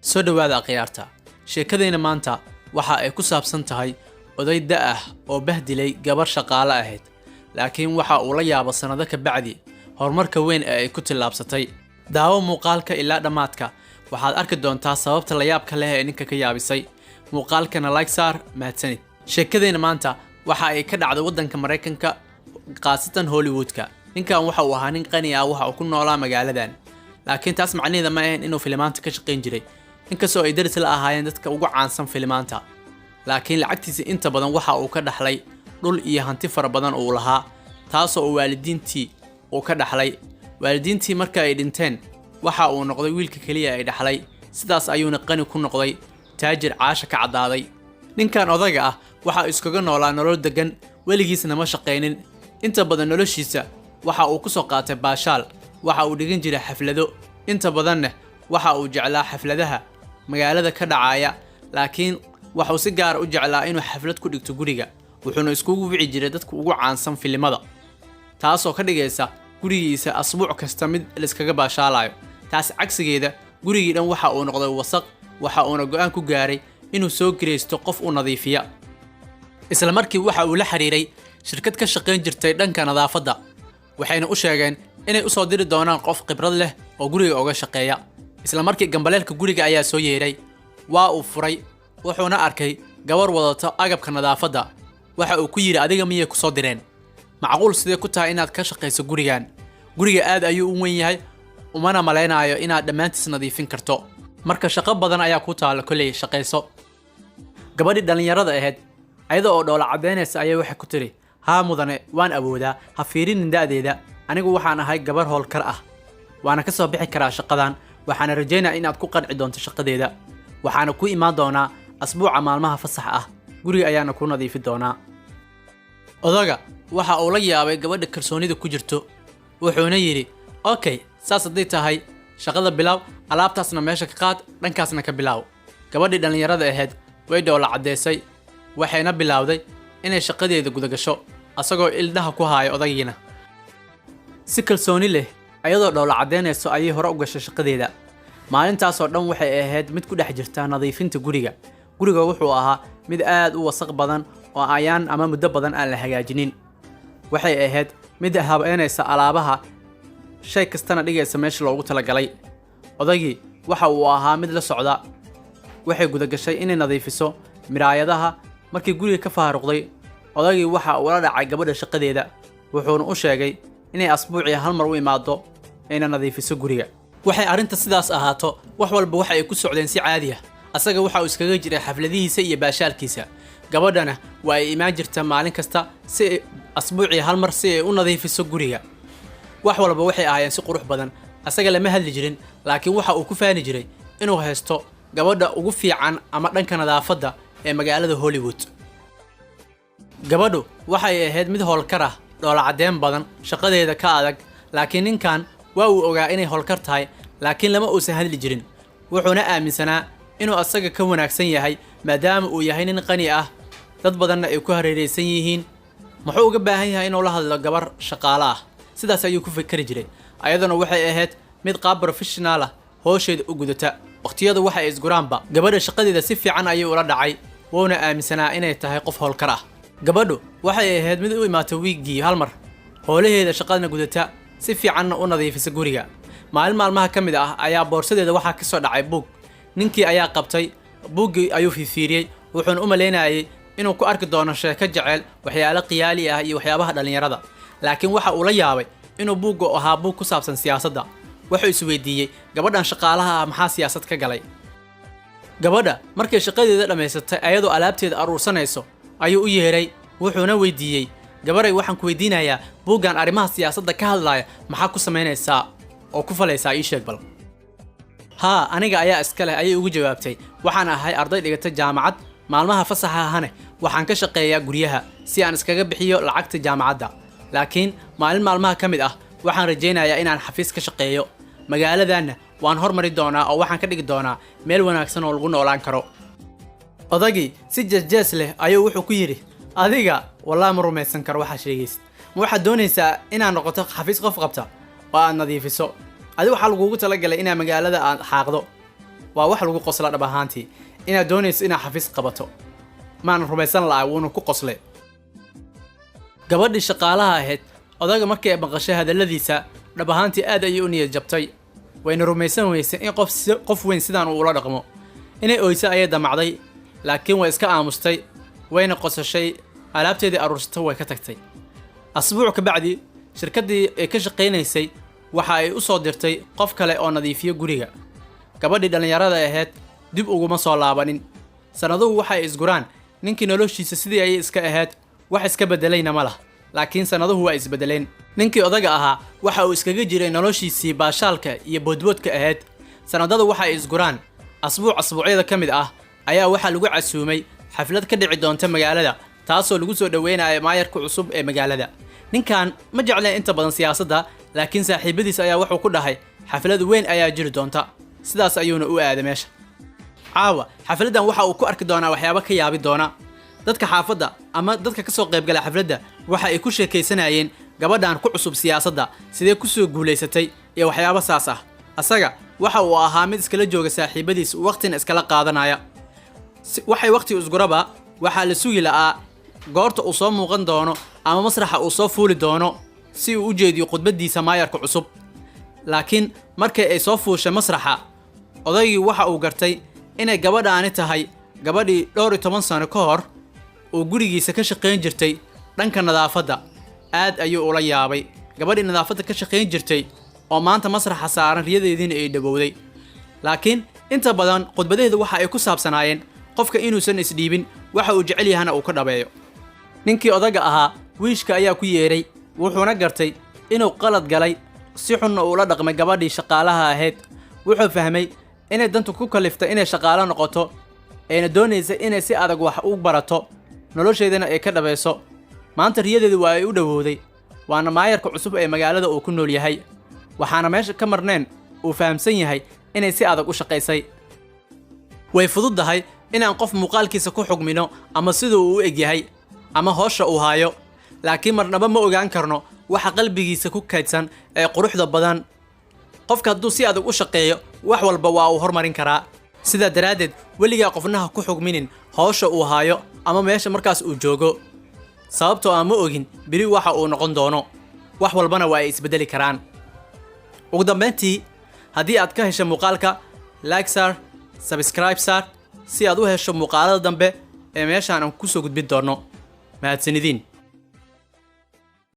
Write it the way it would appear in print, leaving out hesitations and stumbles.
soo dhawaada khiyaarta sheekadayna maanta waxa ay ku saabsan tahay oday da ah oo bahdilay gabar shaqaale ahayd laakiin waxa uu la yaabo sanado ka bacdi horumarka weyn ee ay ku tillaabsatay daawo muuqaalka ilaa dhamaadka waxaad arki doontaa sababta la yaabka leh ee ninka ka yaabisay muuqaalkana like saar mahadsanid sheekadayna maanta waxa ay ka dhacday waddanka Mareykanka qaasatan Hollywoodka ninkan waxa uu ahaa nin qani ah waxa uu ku noolaa magaaladan laakiin taas macnaheedu ma ahayn inuu filimaanta ka shaqeyn jiray inkastoo ay daris la ahaayeen dadka ugu caansan filimaanta laakiin lacagtiisa inta badan waxa uu ka dhaxlay dhul iyo hanti fara badan oo lahaa taasoo waalidiintii uu ka dhaxlay waalidiintii marka ay dhinteen waxa uu noqday wiilka kaliya ay dhaxlay sidaas ayuuna qani ku noqday taajir caasha ka cadaaday ninkan odaga ah waxa uu iskaga noolaa nolol degan weligiisna ma shaqeynin inta badan noloshiisa waxa uu ku soo qaatay baashaal waxa uu dhigan jiray xaflado inta badanna waxa uu jeclaa xafladaha magaalada ka dhacaya laakiin waxa uu si gaar ah u jeclaa inuu xaflad ku dhigto guriga wuxuuna iskugu wici jiray dadka ugu caansan filimada taasoo ka dhigaysa gurigiisa asbuuc kasta mid la iskaga baashaalayo taas cagsigeeda gurigii dhan waxa uu noqday wasaq waxa uuna go'aan ku gaaray inuu soo kireysto qof u nadiifiya isla markii waxa uu la xiriiray shirkad ka shaqeyn jirtay dhanka nadaafadda waxayna u sheegeen inay u soo diri doonaan qof khibrad leh oo guriga uga shaqeeya isla markii gambaleelka guriga ayaa soo yeeray waa uu furay wuxuuna arkay gabar wadata agabka nadaafadda waxa uu ku yiri adiga miyay ku soo direen macquul sidee ku tahay inaad ka shaqeyso guriga aad ayuu u weyn yahay umana maleynayo inaad dhamaantiis nadiifin karto marka shaqo badan ayaa ku taala kulay shaqeyso gabadhii dhalinyarada ahayd ayada oo dhoola cadeynaysa ayay waxa ku tiri haa mudane waan awoodaa ha fiirin da'deeda anigu waxaan ahay gabar howlkar ah waana ka soo bixi karaa shaqadan waxaana rajaynayaa inaad ku qanci doonto shaqadeeda waxaana ku imaan doonaa asbuuca maalmaha fasax ah guriga ayaana ku nadiifin doonaa odaga waxa uu la yaabay gabadha kalsoonida ku jirto wuxuuna yiri okay saas haday tahay shaqada bilaw alaabtaasna meesha ka qaad dhankaasna ka bilaw gabadhii dhalinyarada ahayd way dhoola cadeysay waxayna bilawday inay shaqadeeda guda gasho asagoo ildaha ku haaya odagiina si kalsooni leh ayadoo dhoola cadeynayso ayay hore u gashay shaqadeeda maalintaas oo dhan waxay ahayd mid ku dhex jirta nadiifinta guriga wuxuu ahaa mid aad u wasaq badan oo ayaan ama muddo badan aan la hagaajinin waxay ahayd mid habeynaysa alaabaha shay kastana dhigaysa meesha loogu talagalay odagii waxa uu ahaa mid la socda waxay guda gashay inay nadiifiso miraayadaha markii guriga ka faaruqday odagii waxa uu la dhacay gabadha shaqadeeda wuxuuna u sheegay inay asbuucii hal mar u imaado ayna nadiifiso guriga waxay arinta sidaas ahaato wax walba waxa ay ku socdeen si caadi ah asaga waxa uu iskaga jiray xafladihiisa iyo baashaalkiisa gabadhana waa ay imaan jirta maalin kasta si asbuucii hal mar si ay u nadiifiso guriga wax walba waxay ahaayeen si qurux badan asaga lama hadli jirin laakiin waxa uu ku faani jiray inuu haysto gabadha ugu fiican ama dhanka nadaafadda ee magaalada Hollywood gabadhu waxay ahayd mid howlkar ah dhoola cadeyn badan shaqadeeda ka adag laakiin ninkan waa uu ogaa inay howlkar tahay laakiin lama uusan hadli jirin wuxuuna aaminsanaa inuu asaga ka wanaagsan yahay maadaama uu yahay nin qani ah dad badanna ay ku hareereysan yihiin muxuu uga baahan yahay inuu la hadlo gabar shaqaale ah sidaas ayuu ku fikri jiray ayadana waxay ahayd mid qaab professional ah howsheeda u gudata waqtiyada waxa ay isguraanba gabadha shaqadeeda si fiican ayuu ula dhacay wuuna aaminsanaa inay tahay qof howlkar ah gabadhu waxay ahayd mid u imaatay wiigii hal mar howlaheeda shaqadana gudata si fiicanna u nadiifisa guriga maalmaha ka mid ah ayaa boorsadeeda waxa ka soo dhacay buug ninkii ayaa qabtay buuggii ayuu fiiriyay wuxuuna u maleynayay inuu ku arki doono sheeko jecel waxyaalo qiyaali ah iyo waxyaabaha dhalinyarada laakiin waxa uu la yaabay inuu buuggu ahaa buug ku saabsan siyaasadda wuxuu is weydiiyay gabadhan shaqaalaha ah maxaa siyaasad ka galay gabadha markay shaqadeeda dhameysatay ayadoo alaabteeda aruursanayso ayuu u yeeray wuxuuna weydiiyay gabaray waxaan ku weydiinayaa buuggan arrimaha siyaasadda ka hadlaya maxaa ku sameynaysaa oo ku falaysaa ii sheeg bal haa aniga ayaa iska leh ayay ugu jawaabtay waxaan ahay arday dhigata jaamacad maalmaha fasaxa ahane waxaan ka shaqeeyaa guryaha si aan iskaga bixiyo lacagta jaamacadda laakiin maalmaha ka mid ah waxaan rajaynayaa inaan xafiis ka shaqeeyo magaaladaana waan hormari doonaa oo waxaan ka dhigi doonaa meel wanaagsan oo lagu noolaan karo odagii si jees leh ayuu wuxuu ku yiri adiga wallahi ma rumaysan karo waxa sheegaysid ma waxaad doonaysaa inaad noqoto xafiis qof qabta oo aad nadiifiso adiga waxa lagugu talagalay inaad magaalada aad xaaqdo waa wax lagu qosla dhab ahaantii inaad doonayso inaad xafiis qabato maan rumaysan lahaa wuuna ku qoslay gabadhii shaqaalaha ahayd odaga markii ay maqashay hadalladiisa dhab ahaantii aad ayay u niyad jabtay wayna rumaysan weysay in qof weyn sidaan uu ula dhaqmo inay oysa ayay damacday laakiin way iska aamustay wayna qosashay alaabteedii aruursatay way ka tagtay asbuuc ka bacdi shirkaddii ay ka shaqaynaysay waxa ay u soo dirtay qof kale oo nadiifiyo guriga gabadhii dhallinyarada ahayd dib uguma soo laabanin sannaduhu waxay isguraan ninkii noloshiisa sidii ayay iska ahayd wax iska beddelayna ma lah laakiin sannaduhu waa isbeddeleen ninkii odaga ahaa waxa uu iskaga jiray noloshiisii baashaalka iyo boodboodka ahayd sannadadu waxa ay isguraan asbuucyada ka mid ah ayaa waxaa lagu casuumay xaflad ka dhici doonta magaalada taasoo lagu soo dhaweynayo maayarka cusub ee magaalada ninkan ma jecleen inta badan siyaasadda laakiin saaxiibadiis ayaa wuxuu ku dhahay xaflad weyn ayaa jiri doonta sidaas ayuuna u aaday meesha caawa xafladdan waxa uu ku arki doonaa waxyaabo ka yaabi doona dadka xaafadda ama dadka ka soo qaybgala xafladda waxa ay ku sheekaysanayeen gabadhan ku cusub siyaasadda sidee ku soo guulaysatay iyo waxyaabo saas ah asaga waxa uu ahaa mid iskala jooga saaxiibadiis waqtina iskala qaadanaya waxay waqti isguraba waxaa la sugi la'aa goorta uu soo muuqan doono ama masraxa uu soo fuuli doono si uu u jeediyo khudbaddiisa maayarka cusub laakiin markii ay soo fuushay masraxa odaygii waxa uu gartay inay gabadhaani tahay gabadhii 12 sano ka hor uu gurigiisa ka shaqayn jirtay dhanka nadaafadda aad ayuu ula yaabay gabadhii nadaafadda ka shaqayn jirtay oo maanta masraxa saaran riyadeediina ay dhawowday laakiin inta badan khudbadeedu waxa ay ku saabsanaayeen qofka inuusan isdhiibin waxa uu jecel yahana uu ka dhabeeyo ninkii odaga ahaa wiishka ayaa ku yeeray wuxuuna gartay inuu qalad galay si xunna uu la dhaqmay gabadhii shaqaalaha ahayd wuxuu fahmay inay dantu ku kaliftay inay shaqaalo noqoto ayna doonaysa inay si adag wax u barato nolosheedana ay ka dhabayso maanta riyadeedu waa ay u dhawowday waana maayarka cusub ee magaalada uu ku nool yahay waxaana meesha ka marneen uu fahamsan yahay inay si adag u shaqaysay way fududahay inaan qof muuqaalkiisa ku xugmino ama siduu u eg yahay ama hawsha uu haayo laakiin marnaba ma ogaan karno waxa qalbigiisa ku kaydsan ee quruxda badan qofka hadduu si adag u shaqeeyo wax walba waa uu hormarin karaa sidaa daraaddeed weligaa qofnaha ku xugminin hawsha uu haayo ama meesha markaas uu joogo sababtoo aan ma ogin beri waxa uu noqon doono wax walbana waa ay isbeddeli karaan ugu dambeyntii haddii aad ka hesho muuqaalka like saar subscribe saar si aad u hesho muuqaalada dambe ee meeshaan aan ku soo gudbin doono mahadsanidin